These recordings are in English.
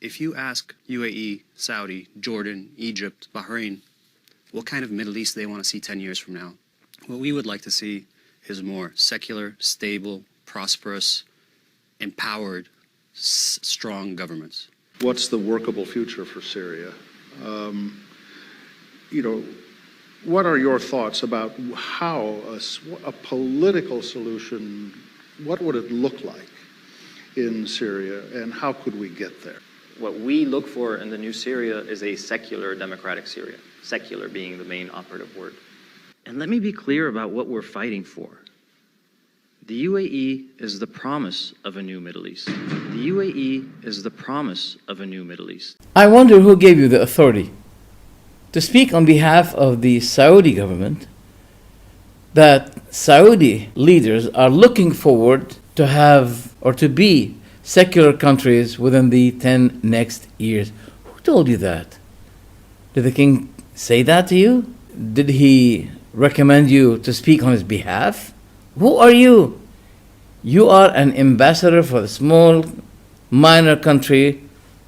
If you ask UAE, Saudi, Jordan, Egypt, Bahrain, what kind of Middle East they want to see 10 years from now, what we would like to see is more secular, stable, prosperous, empowered, strong governments. What's the workable future for Syria? What are your thoughts about how a political solution, what would it look like in Syria, and how could we get there? What we look for in the new Syria is a secular democratic Syria, secular being the main operative word. And let me be clear about what we're fighting for. The UAE is the promise of a new Middle East. The UAE is the promise of a new Middle East. I wonder who gave you the authority to speak on behalf of the Saudi government that Saudi leaders are looking forward to have or to be secular countries within the 10 next years. Who told you that? Did the king say that to you? Did he recommend you to speak on his behalf? Who are you? You are an ambassador for the small, minor country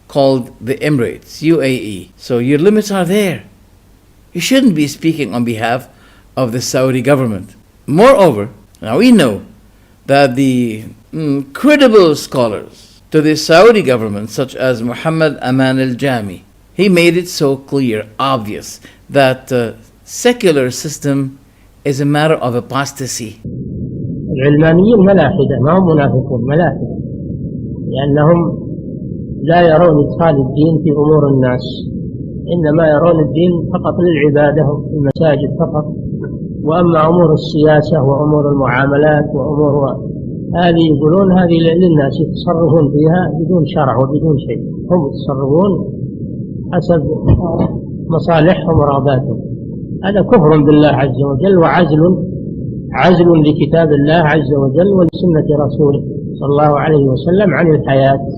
called the Emirates, UAE. So your limits are there. You shouldn't be speaking on behalf of the Saudi government. Moreover, now we know that the credible scholars to the Saudi government, such as Muhammad Aman al-Jami, he made it so clear, obvious, that the secular system is a matter of apostasy. العلمانيين ملاحدة، ما هم منافقون، ملاحدة، لأنهم لا يرون إدخال الدين في أمور الناس، إنما يرون الدين فقط للعبادة في المساجد فقط. وأما أمور السياسة وأمور المعاملات وأمور هذه يقولون هذه للناس يتصرفون فيها بدون شرع وبدون شيء، هم يتصرفون حسب مصالحهم ورغباتهم. هذا كفر بالله عز وجل وعزل لكتاب الله عز وجل ولسنة رسوله صلى الله عليه وسلم عن الحياة.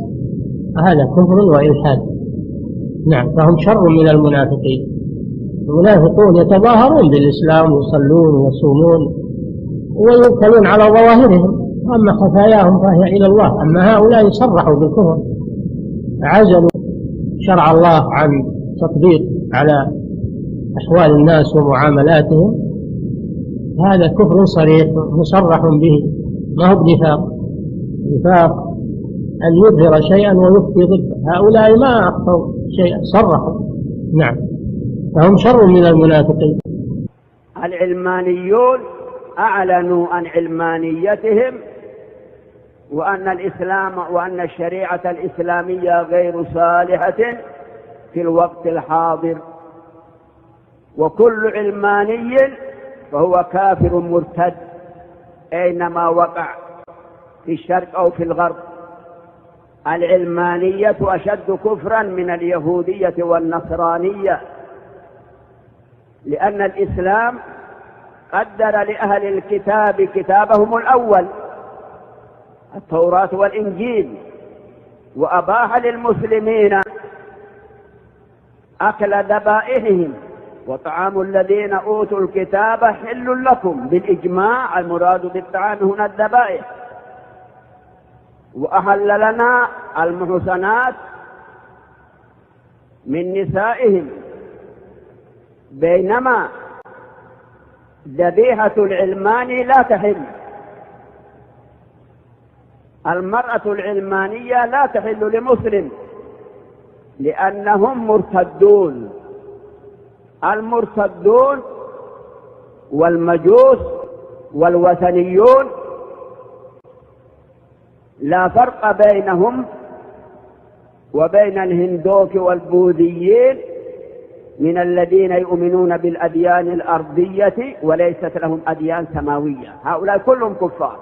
هذا كفر وإلحاد. نعم، فهم شر من المنافقين. المنافقون يتظاهرون بالإسلام ويصلون ويصومون ويوكلون على ظواهرهم، أما خفاياهم فهي إلى الله. أما هؤلاء صرحوا بالكفر، عزلوا شرع الله عن تطبيق على أحوال الناس ومعاملاتهم. هذا كفر صريح مصرح به، ما هو بنفاق. نفاق أن يظهر شيئا ويخفي ضده. هؤلاء ما أخفوا شيئا، صرحوا. نعم، فهم شر من المنافقين. العلمانيون أعلنوا عن علمانيتهم وأن الشريعة الإسلامية غير صالحة في الوقت الحاضر، وكل علماني فهو كافر مرتد أينما وقع في الشرق أو في الغرب. العلمانية أشد كفرا من اليهودية والنصرانية، لأن الإسلام قدر لأهل الكتاب كتابهم الأول التوراة والإنجيل، وأباح للمسلمين أكل ذبائحهم، وطعام الذين أوتوا الكتاب حل لكم بالإجماع. المراد بالطعام هنا الذبائح. وأحل لنا المحصنات من نسائهم، بينما ذبيحة العلماني لا تحل. المرأة العلمانية لا تحل لمسلم لأنهم مرتدون. المرتدون والمجوس والوثنيون لا فرق بينهم وبين الهندوك والبوذيين من الذين يؤمنون بالأديان الأرضية وليست لهم أديان سماوية. هؤلاء كلهم كفار،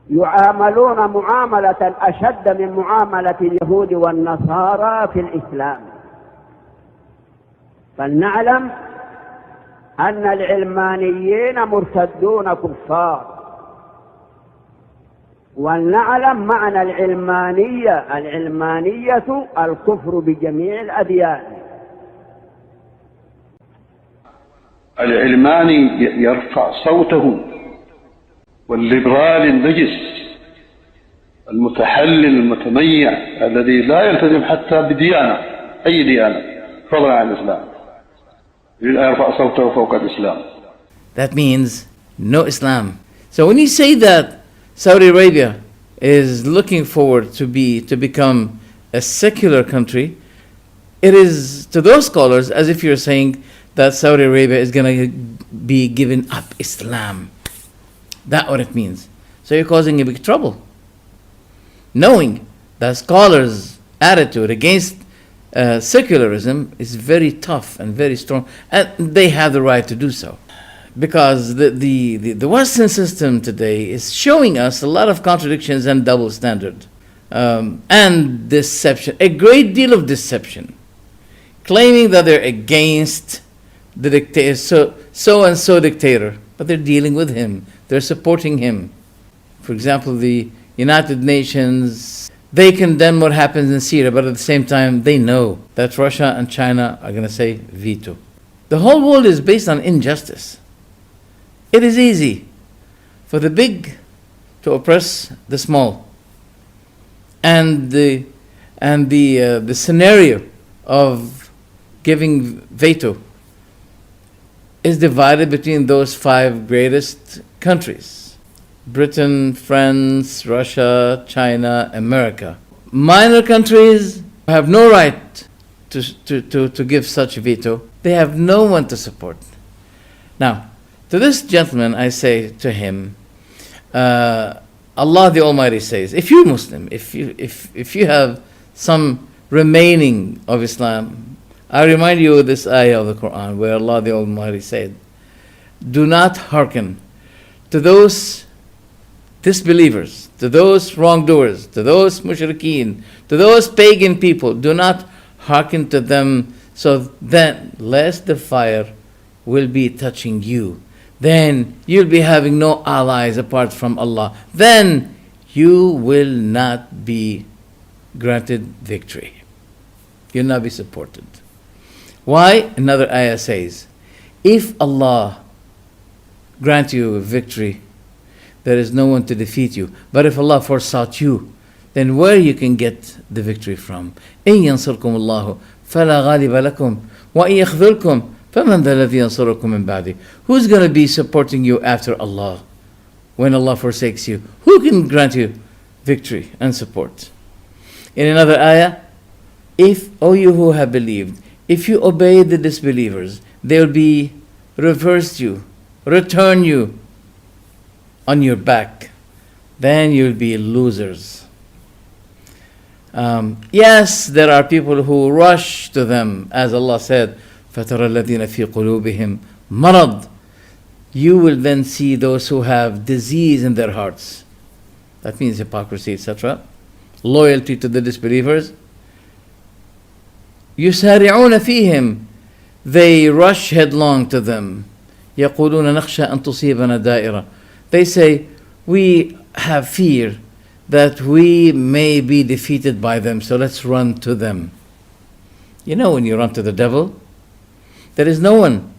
يعاملون معاملة أشد من معاملة اليهود والنصارى في الإسلام. فلنعلم أن العلمانيين مرتدون كفار، ولنعلم معنى العلمانية. العلمانية الكفر بجميع الأديان. العلماني يرفع صوته، والليبرال النجس المتحلل المتميع الذي لا يلتزم حتى بديانة أي ديانة فضلا عن الإسلام يريد أن يرفع صوته فوق الإسلام. That means no Islam. So when you say that Saudi Arabia is looking forward to become a secular country, it is to those scholars as if you're saying that Saudi Arabia is going to be giving up Islam. That's what it means. So you're causing a big trouble. Knowing that scholars' attitude against secularism is very tough and very strong, and they have the right to do so. Because the Western system today is showing us a lot of contradictions and double standard. And deception, a great deal of deception. Claiming that they're against the dictator, so-and-so dictator, but they're dealing with him. They're supporting him. For example, the United Nations, they condemn what happens in Syria, but at the same time, they know that Russia and China are going to say veto. The whole world is based on injustice. It is easy for the big to oppress the small. And the scenario of giving veto is divided between those 5 greatest countries: Britain, France, Russia, China, America. Minor countries have no right to give such veto. They have no one to support. Now, to this gentleman, I say to him, Allah the Almighty says, if you're Muslim, if you have some remaining of Islam, I remind you of this ayah of the Quran where Allah the Almighty said, do not hearken to those disbelievers, to those wrongdoers, to those mushrikeen, to those pagan people. Do not hearken to them, so that lest the fire will be touching you. Then you'll be having no allies apart from Allah. Then you will not be granted victory. You'll not be supported. Why? Another ayah says, if Allah grant you victory, there is no one to defeat you. But if Allah forsought you, then where you can get the victory from? إِن يَنصُرْكُمُ اللَّهُ فَلَا غَالِبَ لَكُمْ وَإِن يَخْذُلْكُمْ فَمَنْ ذَا الَّذِي يَنصُرُكُمْ مِنْ بَعْدِهِ. Who's going to be supporting you after Allah? When Allah forsakes you, who can grant you victory and support? In another ayah, if, O you who have believed, if you obey the disbelievers, they will be reverse you, return you on your back. Then you'll be losers. Yes, there are people who rush to them, as Allah said, فَتَرَى الَّذِينَ فِي قُلُوبِهِمْ مَرَضٍ. You will then see those who have disease in their hearts. That means hypocrisy, etc. Loyalty to the disbelievers. يُسَارِعُونَ فِيهِمْ. They rush headlong to them. يَقُولُونَ نَخْشَى أَن تُصِيبَنَا دَائِرَةً. They say, we have fear that we may be defeated by them, so let's run to them. You know, when you run to the devil, there is no one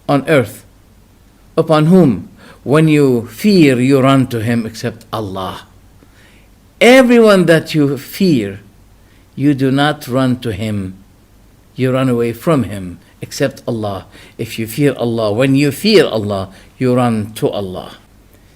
on earth upon whom, when you fear, you run to him except Allah. Everyone that you fear, you do not run to him. You run away from him except Allah. If you fear Allah, when you fear Allah, you run to Allah.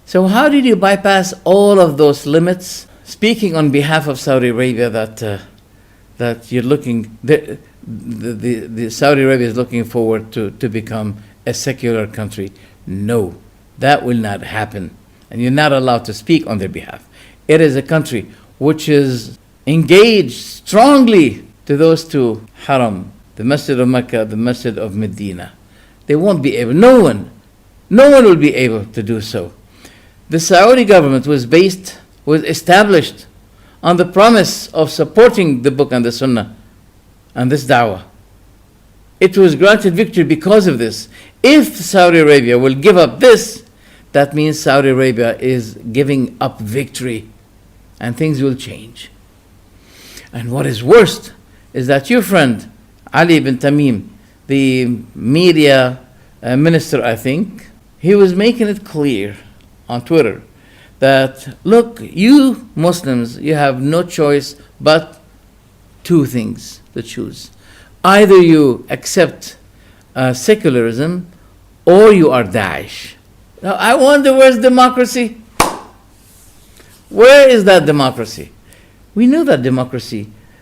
So how did you bypass all of those limits? Speaking on behalf of Saudi Arabia, that you're looking, the Saudi Arabia is looking forward to become a secular country. No, that will not happen. And you're not allowed to speak on their behalf. It is a country which is engaged strongly to those two haram, the Masjid of Mecca, the Masjid of Medina. They won't be able, no one will be able to do so. The Saudi government was established on the promise of supporting the book and the sunnah and this da'wah. It was granted victory because of this. If Saudi Arabia will give up this, that means Saudi Arabia is giving up victory and things will change. And what is worst is that your friend, Ali bin Tamim, the media minister, I think, he was making it clear on Twitter that, look, you Muslims, you have no choice but two things to choose. Either you accept secularism or you are Daesh. Now, I wonder, where's democracy? Where is that democracy? We know that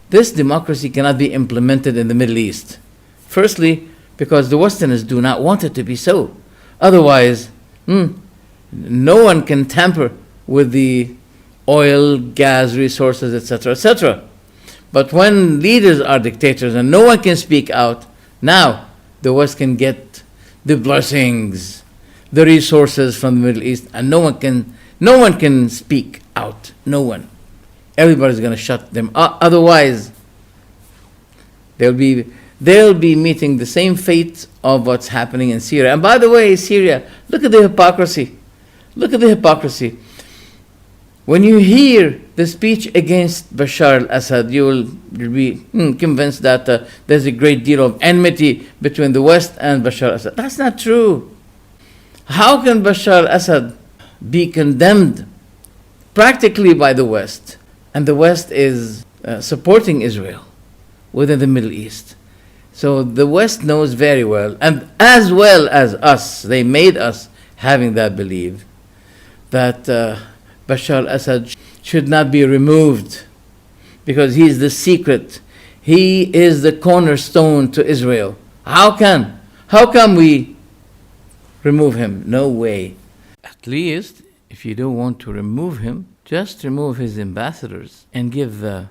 this democracy cannot be implemented in the Middle East. Firstly, because the Westerners do not want it to be so. Otherwise, no one can tamper with the oil, gas resources, etc., etc. But when leaders are dictators and no one can speak out, now the West can get the blessings, the resources from the Middle East, and no one can speak out. No one. Everybody's going to shut them up. Otherwise, they'll be meeting the same fate of what's happening in Syria. And by the way, Syria, look at the hypocrisy. Look at the hypocrisy. When you hear the speech against Bashar al-Assad, you'll be convinced that there's a great deal of enmity between the West and Bashar al-Assad. That's not true. How can Bashar al-Assad be condemned practically by the West, and the West is supporting Israel within the Middle East? So the West knows very well, and as well as us, they made us having that belief that Bashar al-Assad should not be removed because he's the secret. He is the cornerstone to Israel. How can we remove him? No way. At least, if you don't want to remove him, just remove his ambassadors and give the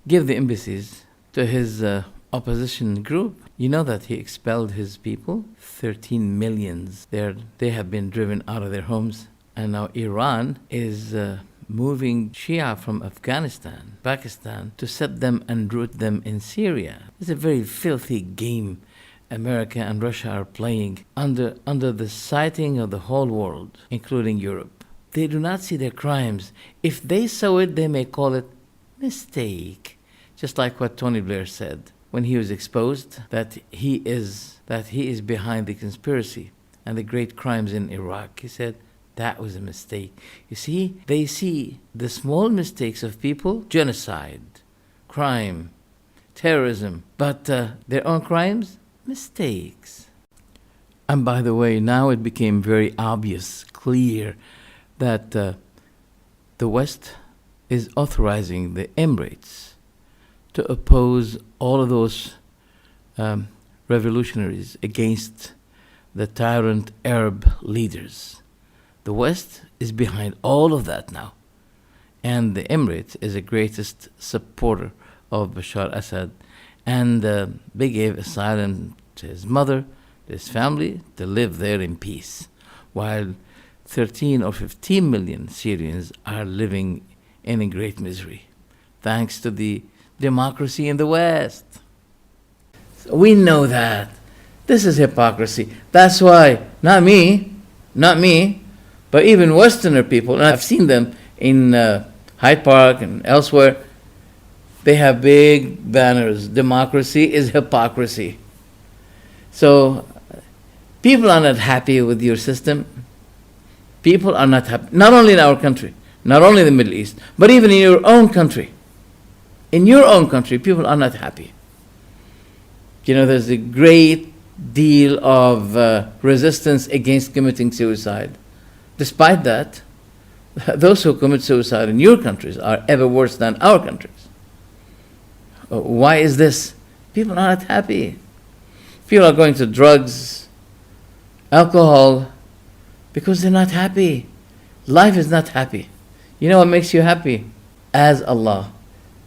embassies to his opposition group. You know that he expelled his people, 13 millions. They have been driven out of their homes. And now Iran is moving Shia from Afghanistan, Pakistan, to set them and root them in Syria. It's a very filthy game America and Russia are playing under the sighting of the whole world, including Europe. They do not see their crimes. If they saw it, they may call it mistake. Just like what Tony Blair said when he was exposed that he is behind the conspiracy and the great crimes in Iraq. He said, that was a mistake. You see, they see the small mistakes of people, genocide, crime, terrorism, but their own crimes, mistakes. And by the way, now it became very obvious, clear, that the West is authorizing the Emirates to oppose all of those revolutionaries against the tyrant Arab leaders. The West is behind all of that now. And the Emirates is the greatest supporter of Bashar al-Assad. And they gave asylum to his mother, to his family, to live there in peace. While 13 or 15 million Syrians are living in a great misery, thanks to the democracy in the West. So we know that. This is hypocrisy. That's why, not me, but even Westerner people, and I've seen them in Hyde Park and elsewhere, they have big banners. Democracy is hypocrisy. So people are not happy with your system. People are not happy, not only in our country, not only in the Middle East, but even in your own country. In your own country, people are not happy. You know, there's a great deal of resistance against committing suicide. Despite that, those who commit suicide in your countries are ever worse than our countries. Why is this? People are not happy. People are going to drugs, alcohol, because they're not happy. Life is not happy. You know what makes you happy? As Allah.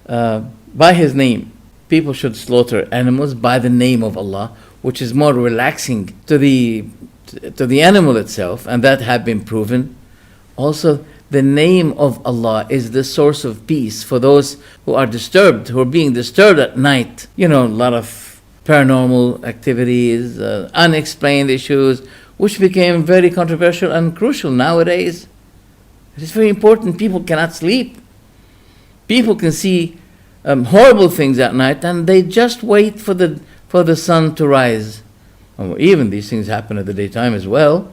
By His name. People should slaughter animals by the name of Allah, which is more relaxing to the animal itself, and that have been proven. Also, the name of Allah is the source of peace for those who are disturbed, who are being disturbed at night. You know, a lot of paranormal activities, unexplained issues, which became very controversial and crucial nowadays. It is very important. People cannot sleep. People can see horrible things at night, and they just wait for the sun to rise. Even these things happen at the daytime as well.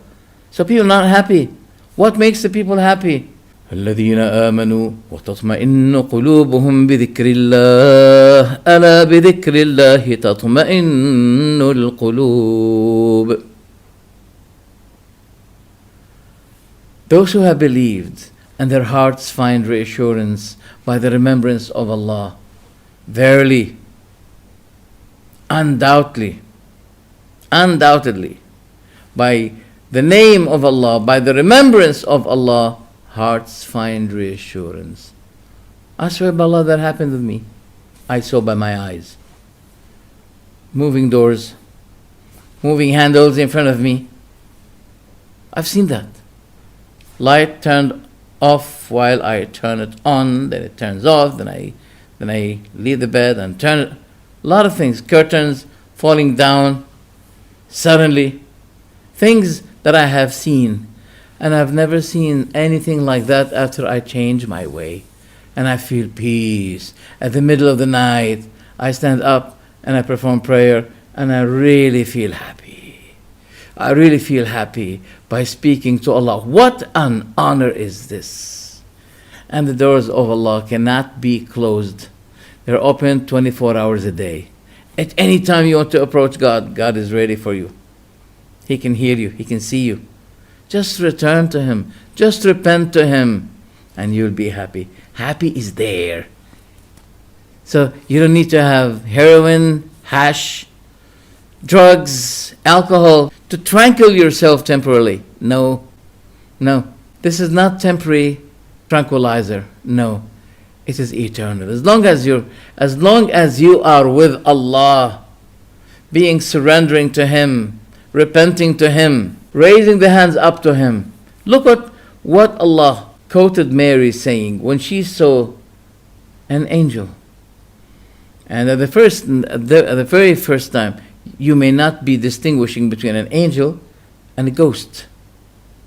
So people are not happy. What makes the people happy? الذين آمنوا وتطمئن قلوبهم بذكر الله ألا بذكر الله تطمئن القلوب. Those who have believed and their hearts find reassurance by the remembrance of Allah, verily, undoubtedly, by the name of Allah, by the remembrance of Allah, hearts find reassurance. I swear by Allah, that happened with me. I saw by my eyes. Moving doors, moving handles in front of me. I've seen that. Light turned off while I turn it on, then it turns off, then I leave the bed and turn it. A lot of things, curtains falling down suddenly, things that I have seen, and I've never seen anything like that after I change my way, and I feel peace. At the middle of the night, I stand up and I perform prayer, and I really feel happy. I really feel happy by speaking to Allah. What an honor is this! And the doors of Allah cannot be closed. They're open 24 hours a day. At any time you want to approach God, God is ready for you. He can hear you. He can see you. Just return to Him. Just repent to Him, and you'll be happy. Happy is there. So you don't need to have heroin, hash, drugs, alcohol to tranquil yourself temporarily. No. This is not temporary tranquilizer. No. It is eternal. As long as you are with Allah, surrendering to Him, repenting to Him, raising the hands up to Him. Look at what Allah quoted Mary saying when she saw an angel. And at the very first time, you may not be distinguishing between an angel and a ghost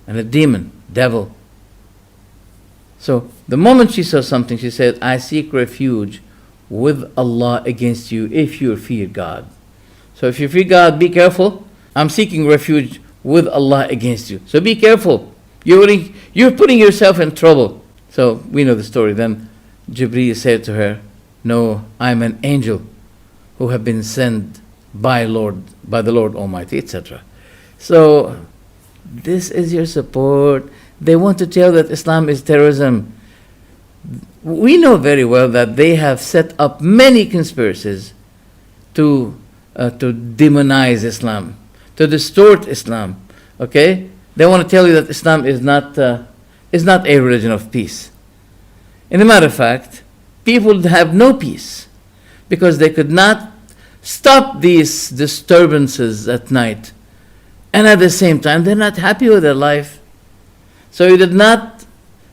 and a demon, devil. So the moment she saw something, she said, I seek refuge with Allah against you if you fear God. So if you fear God, be careful. I'm seeking refuge with Allah against you. So be careful. You're putting yourself in trouble. So we know the story. Then Jibreel said to her, no, I'm an angel who have been sent by the Lord Almighty, etc. So this is your support. They want to tell that Islam is terrorism. We know very well that they have set up many conspiracies to demonize Islam, to distort Islam. Okay, they want to tell you that Islam is not a religion of peace. In a matter of fact, people have no peace because they could not stop these disturbances at night, and at the same time they're not happy with their life. So you did not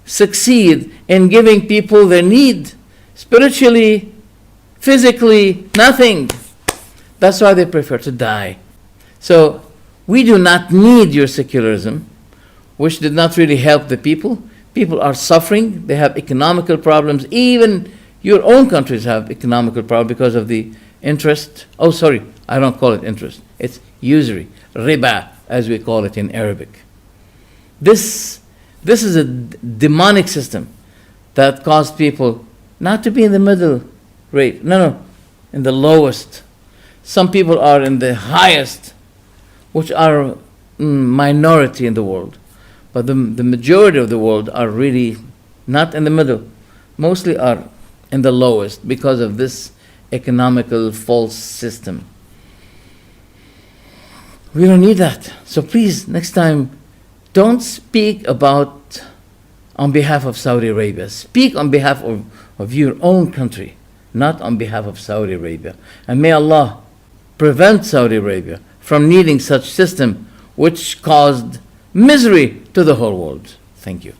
succeed in giving people their need, spiritually, physically, nothing. That's why they prefer to die. So we do not need your secularism, which did not really help the people. People are suffering. They have economical problems. Even your own countries have economical problems because of the interest. Oh, sorry, I don't call it interest. It's usury, riba, as we call it in Arabic. This is a demonic system that caused people not to be in the middle rate. No, in the lowest. Some people are in the highest, which are minority in the world. But the majority of the world are really not in the middle. Mostly are in the lowest because of this economical false system. We don't need that. So please, next time, don't speak on behalf of Saudi Arabia. Speak on behalf of your own country, not on behalf of Saudi Arabia. And may Allah prevent Saudi Arabia from needing such system which caused misery to the whole world. Thank you.